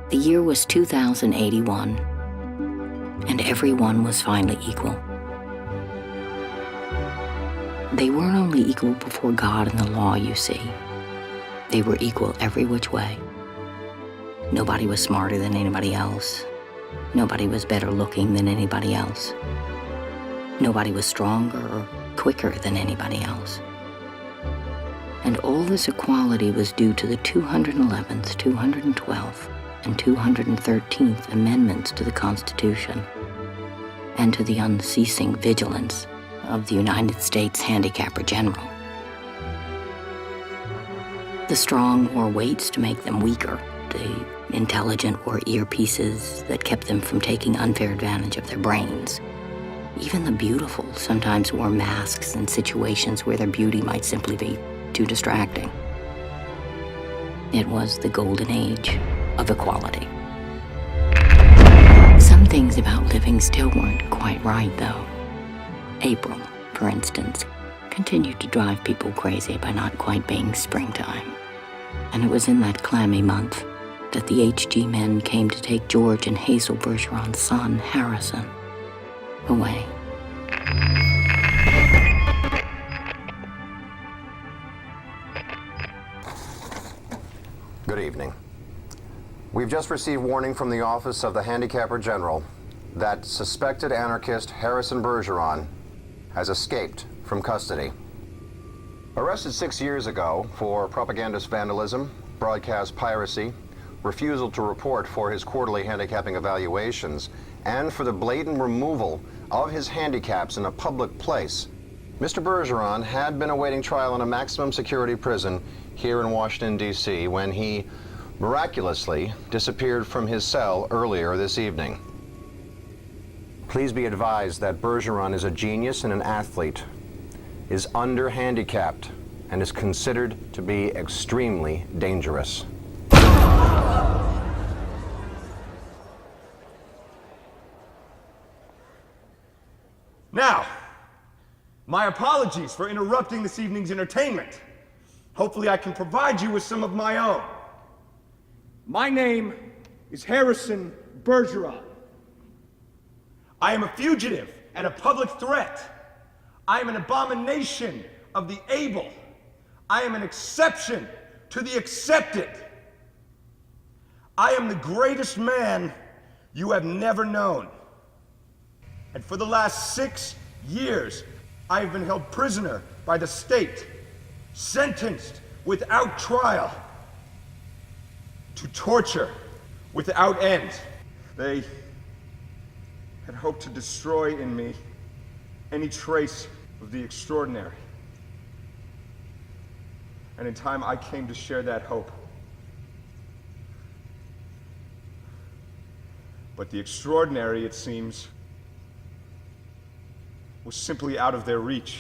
The year was 2081, and everyone was finally equal. They weren't only equal before God and the law, you see. They were equal every which way. Nobody was smarter than anybody else. Nobody was better looking than anybody else. Nobody was stronger or quicker than anybody else. And all this equality was due to the 211th, 212th, and 213th Amendments to the Constitution, and to the unceasing vigilance of the United States Handicapper General. The strong wore weights to make them weaker. The intelligent wore earpieces that kept them from taking unfair advantage of their brains. Even the beautiful sometimes wore masks in situations where their beauty might simply be too distracting. It was the golden age of equality. Some things about living still weren't quite right, though. April, for instance, continued to drive people crazy by not quite being springtime. And it was in that clammy month that the HG men came to take George and Hazel Bergeron's son, Harrison, away. Good evening. We've just received warning from the Office of the Handicapper General that suspected anarchist Harrison Bergeron has escaped from custody. Arrested 6 years ago for propagandist vandalism, broadcast piracy, refusal to report for his quarterly handicapping evaluations, and for the blatant removal of his handicaps in a public place, Mr. Bergeron had been awaiting trial in a maximum security prison here in Washington, D.C. when he miraculously disappeared from his cell earlier this evening. Please be advised that Bergeron is a genius and an athlete, is under-handicapped, and is considered to be extremely dangerous. Now, my apologies for interrupting this evening's entertainment. Hopefully I can provide you with some of my own. My name is Harrison Bergeron. I am a fugitive and a public threat. I am an abomination of the able. I am an exception to the accepted. I am the greatest man you have never known. And for the last 6 years, I have been held prisoner by the state, sentenced without trial to torture without end. They had hoped to destroy in me any trace of the extraordinary. And in time, I came to share that hope. But the extraordinary, it seems, was simply out of their reach.